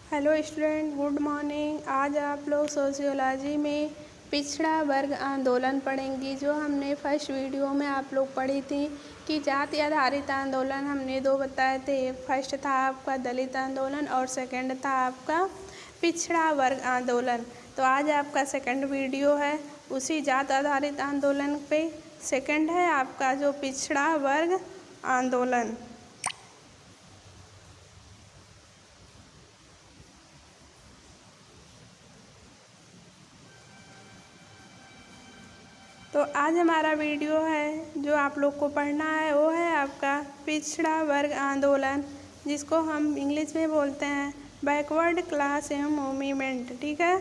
Hello student, good morning. आज आप लोग सोशियोलॉजी में पिछड़ा वर्ग आंदोलन पढ़ेंगी। जो हमने फर्स्ट वीडियो में आप लोग पढ़ी थी कि जाति आधारित आंदोलन हमने दो बताए थे। फर्स्ट था आपका दलित आंदोलन और सेकंड था आपका पिछड़ा वर्ग आंदोलन। तो आज आपका सेकंड वीडियो है उसी जाति आधारित आंदोलन पे। सेकंड है आपका जो पिछड़ा वर्ग आंदोलन। तो आज हमारा वीडियो है जो आप लोग को पढ़ना है वो है आपका पिछड़ा वर्ग आंदोलन, जिसको हम इंग्लिश में बोलते हैं बैकवर्ड क्लास मूवमेंट। ठीक है,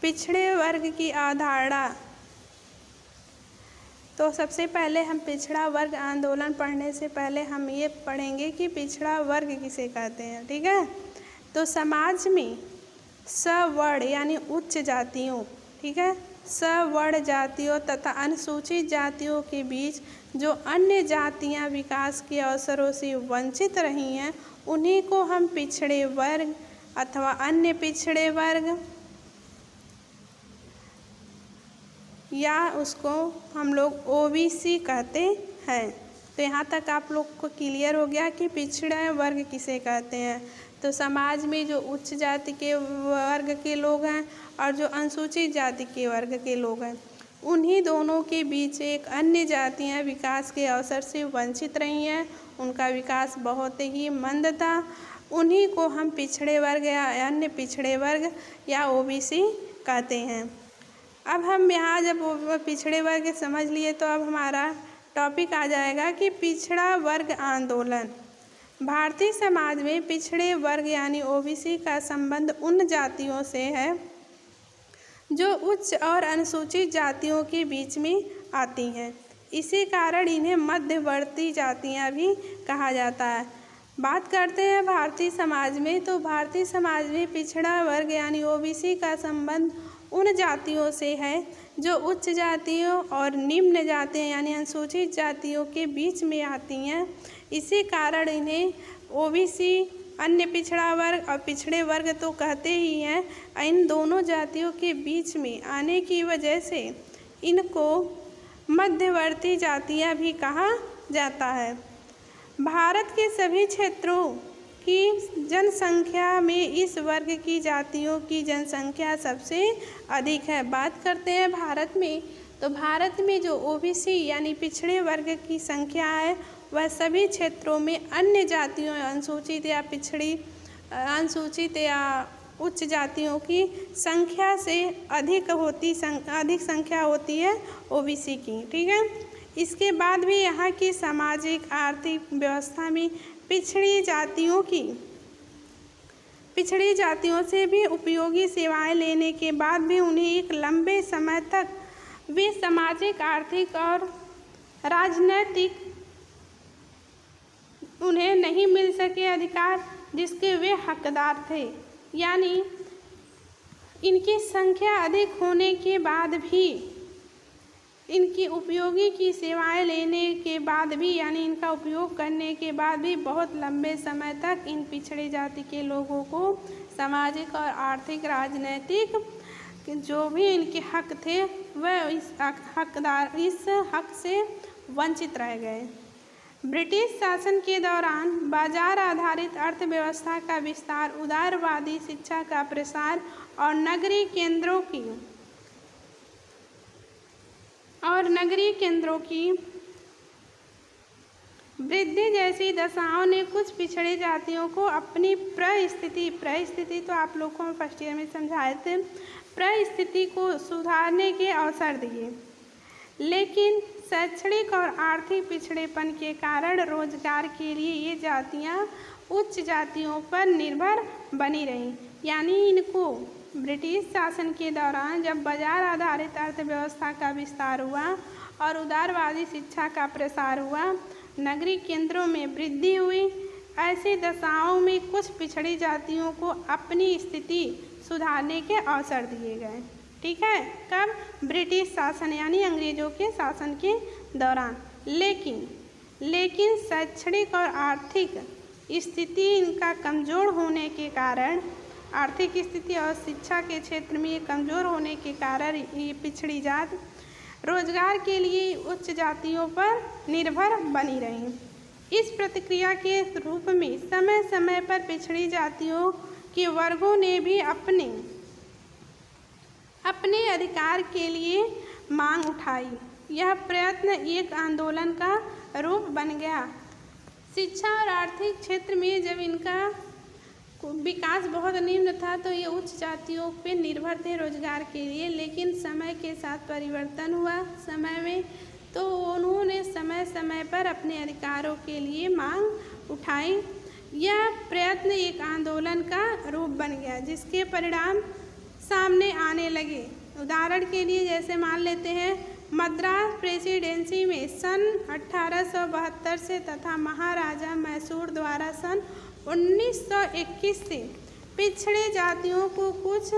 पिछड़े वर्ग की अवधारणा। तो सबसे पहले हम पिछड़ा वर्ग आंदोलन पढ़ने से पहले हम ये पढ़ेंगे कि पिछड़ा वर्ग किसे कहते हैं। ठीक है, तो समाज में सवर्ण यानी उच्च जातियों, ठीक है, सवर्ण जातियों तथा अनुसूचित जातियों के बीच जो अन्य जातियां विकास के अवसरों से वंचित रही हैं उन्हीं को हम पिछड़े वर्ग अथवा अन्य पिछड़े वर्ग या उसको हम लोग ओबीसी कहते हैं। तो यहाँ तक आप लोग को क्लियर हो गया कि पिछड़े वर्ग किसे कहते हैं। तो समाज में जो उच्च जाति के वर्ग के लोग हैं और जो अनुसूचित जाति के वर्ग के लोग हैं उन्हीं दोनों के बीच एक अन्य जातियां विकास के अवसर से वंचित रही हैं, उनका विकास बहुत ही मंद था, उन्हीं को हम पिछड़े वर्ग या अन्य पिछड़े वर्ग या ओबीसी कहते हैं। अब हम यहाँ जब पिछड़े वर्ग समझ लिए तो अब हमारा टॉपिक आ जाएगा कि पिछड़ा वर्ग आंदोलन। भारतीय समाज में पिछड़े वर्ग यानी ओबीसी का संबंध उन जातियों से है जो उच्च और अनुसूचित जातियों के बीच में आती हैं। इसी कारण इन्हें मध्यवर्ती जातियां भी कहा जाता है। बात करते हैं भारतीय समाज में, तो भारतीय समाज में पिछड़ा वर्ग यानी ओबीसी का संबंध उन जातियों से है जो उच्च जातियों और निम्न जातियाँ यानी अनुसूचित जातियों के बीच में आती हैं। इसी कारण इन्हें ओबीसी, अन्य पिछड़ा वर्ग और पिछड़े वर्ग तो कहते ही हैं। इन दोनों जातियों के बीच में आने की वजह से इनको मध्यवर्ती जातियां भी कहा जाता है। भारत के सभी क्षेत्रों की जनसंख्या में इस वर्ग की जातियों की जनसंख्या सबसे अधिक है। बात करते हैं भारत में, तो भारत में जो ओबीसी यानी पिछड़े वर्ग की संख्या है वह सभी क्षेत्रों में अन्य जातियों अनुसूचित या अनुसूचित या उच्च जातियों की संख्या से अधिक संख्या होती है ओबीसी की। ठीक है, इसके बाद भी यहाँ की सामाजिक आर्थिक व्यवस्था में पिछड़ी जातियों से भी उपयोगी सेवाएं लेने के बाद भी उन्हें एक लंबे समय तक वे सामाजिक, आर्थिक और राजनैतिक उन्हें नहीं मिल सके अधिकार जिसके वे हकदार थे। यानी इनकी संख्या अधिक होने के बाद भी, इनकी उपयोगी की सेवाएं लेने के बाद भी, यानी इनका उपयोग करने के बाद भी बहुत लंबे समय तक इन पिछड़े जाति के लोगों को सामाजिक और आर्थिक, राजनैतिक जो भी इनके हक थे वह इस हक से वंचित रह गए। ब्रिटिश शासन के दौरान बाजार आधारित अर्थव्यवस्था का विस्तार, उदारवादी शिक्षा का प्रसार और नगरीय केंद्रों की वृद्धि जैसी दशाओं ने कुछ पिछड़े जातियों को अपनी परिस्थिति तो आप लोगों को फर्स्ट ईयर में समझाए थे, परिस्थिति को सुधारने के अवसर दिए। लेकिन शैक्षणिक और आर्थिक पिछड़ेपन के कारण रोजगार के लिए ये जातियां उच्च जातियों पर निर्भर बनी रहीं। यानी इनको ब्रिटिश शासन के दौरान जब बाजार आधारित अर्थव्यवस्था का विस्तार हुआ और उदारवादी शिक्षा का प्रसार हुआ, नगरीय केंद्रों में वृद्धि हुई, ऐसी दशाओं में कुछ पिछड़ी जातियों को अपनी स्थिति सुधारने के अवसर दिए गए। ठीक है, कब? ब्रिटिश शासन यानी अंग्रेजों के शासन के दौरान। लेकिन शैक्षणिक और आर्थिक स्थिति इनका कमज़ोर होने के कारण आर्थिक स्थिति और शिक्षा के क्षेत्र में कमज़ोर होने के कारण ये पिछड़ी जात रोजगार के लिए उच्च जातियों पर निर्भर बनी रही। इस प्रतिक्रिया के रूप में समय समय पर पिछड़ी जातियों के वर्गों ने भी अपने अधिकार के लिए मांग उठाई। यह प्रयत्न एक आंदोलन का रूप बन गया। शिक्षा और आर्थिक क्षेत्र में जब इनका विकास बहुत निम्न था तो ये उच्च जातियों पे निर्भर थे रोजगार के लिए, लेकिन समय के साथ परिवर्तन हुआ समय में, तो उन्होंने समय समय पर अपने अधिकारों के लिए मांग उठाई। यह प्रयत्न एक आंदोलन का रूप बन गया जिसके परिणाम सामने आने लगे। उदाहरण के लिए जैसे मान लेते हैं मद्रास प्रेसिडेंसी में सन 1872 से तथा महाराजा मैसूर द्वारा सन 1921 से पिछड़े जातियों को कुछ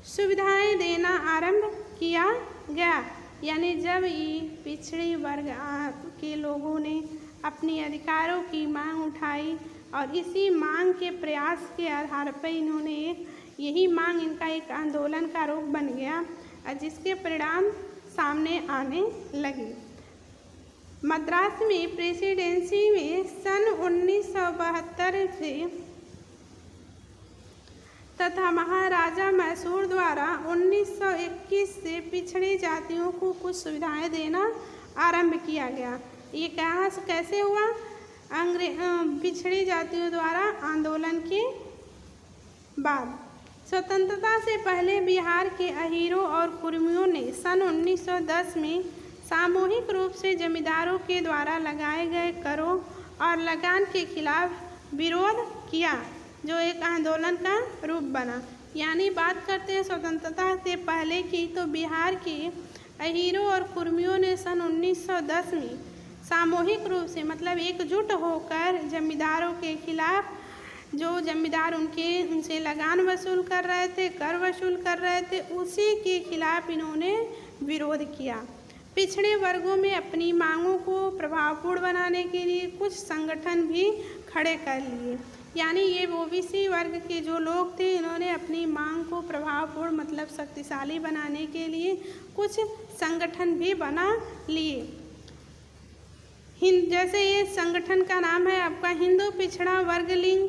सुविधाएं देना आरंभ किया गया। यानी जब ये पिछड़े वर्ग के लोगों ने अपने अधिकारों की मांग उठाई और इसी मांग के प्रयास के आधार पर इन्होंने यही मांग इनका एक आंदोलन का रूप बन गया और जिसके परिणाम सामने आने लगे। मद्रास में प्रेसिडेंसी में सन 1972 से तथा महाराजा मैसूर द्वारा 1921 से पिछड़ी जातियों को कुछ सुविधाएं देना आरंभ किया गया। ये कैसे हुआ? पिछड़ी जातियों द्वारा आंदोलन के बाद। स्वतंत्रता से पहले बिहार के अहीरों और कुर्मियों ने सन 1910 में सामूहिक रूप से जमींदारों के द्वारा लगाए गए करों और लगान के खिलाफ विरोध किया, जो एक आंदोलन का रूप बना। यानी बात करते हैं स्वतंत्रता से पहले की, तो बिहार के अहीरों और कुर्मियों ने सन 1910 में सामूहिक रूप से मतलब एकजुट होकर जमींदारों के खिलाफ, जो जमींदार उनसे लगान वसूल कर रहे थे, कर वसूल कर रहे थे, उसी के खिलाफ इन्होंने विरोध किया। पिछड़े वर्गों में अपनी मांगों को प्रभावपूर्ण बनाने के लिए कुछ संगठन भी खड़े कर लिए। यानी ये ओबीसी वर्ग के जो लोग थे, इन्होंने अपनी मांग को प्रभावपूर्ण मतलब शक्तिशाली बनाने के लिए कुछ संगठन भी बना लिए। जैसे ये संगठन का नाम है आपका हिंदू पिछड़ा वर्ग लीग,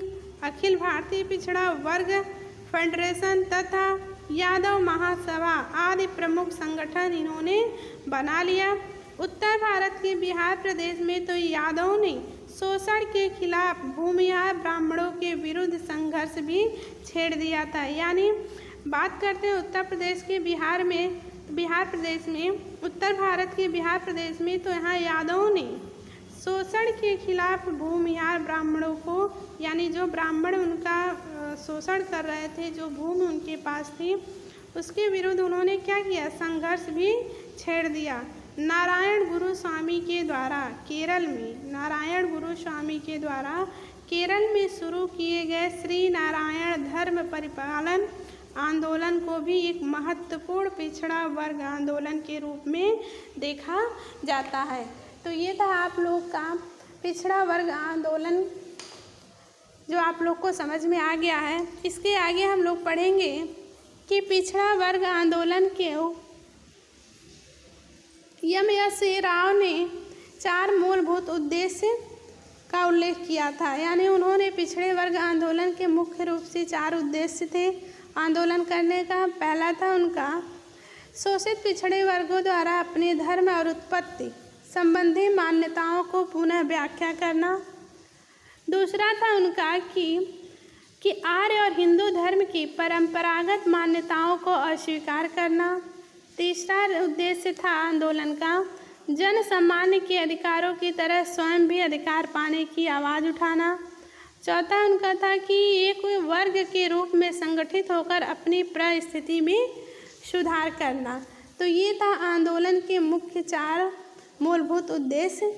अखिल भारतीय पिछड़ा वर्ग फेडरेशन तथा यादव महासभा आदि प्रमुख संगठन इन्होंने बना लिया। उत्तर भारत के बिहार प्रदेश में तो यादवों ने शोषण के खिलाफ भूमिहार ब्राह्मणों के विरुद्ध संघर्ष भी छेड़ दिया था। यानी बात करते हैं उत्तर प्रदेश के उत्तर भारत के बिहार प्रदेश में, तो यहाँ यादवों ने शोषण के खिलाफ भूमिहार ब्राह्मणों को, यानी जो ब्राह्मण उनका शोषण कर रहे थे, जो भूमि उनके पास थी, उसके विरुद्ध उन्होंने क्या किया? संघर्ष भी छेड़ दिया। नारायण गुरु स्वामी के द्वारा केरल में शुरू किए गए श्री नारायण धर्म परिपालन आंदोलन को भी एक महत्वपूर्ण पिछड़ा वर्ग आंदोलन के रूप में देखा जाता है। तो ये था आप लोग का पिछड़ा वर्ग आंदोलन, जो आप लोग को समझ में आ गया है। इसके आगे हम लोग पढ़ेंगे कि पिछड़ा वर्ग आंदोलन के एम.एस. राव ने 4 मूलभूत उद्देश्य का उल्लेख किया था। यानी उन्होंने पिछड़े वर्ग आंदोलन के मुख्य रूप से 4 उद्देश्य थे आंदोलन करने का। पहला था उनका शोषित पिछड़े वर्गों द्वारा अपने धर्म और उत्पत्ति संबंधी मान्यताओं को पुनः व्याख्या करना। दूसरा था उनका कि आर्य और हिंदू धर्म की परंपरागत मान्यताओं को अस्वीकार करना। तीसरा उद्देश्य था आंदोलन का जन सामान्य के अधिकारों की तरह स्वयं भी अधिकार पाने की आवाज़ उठाना। चौथा उनका था कि एक वर्ग के रूप में संगठित होकर अपनी परिस्थिति में सुधार करना। तो ये था आंदोलन के मुख्य 4 मूलभूत उद्देश्य।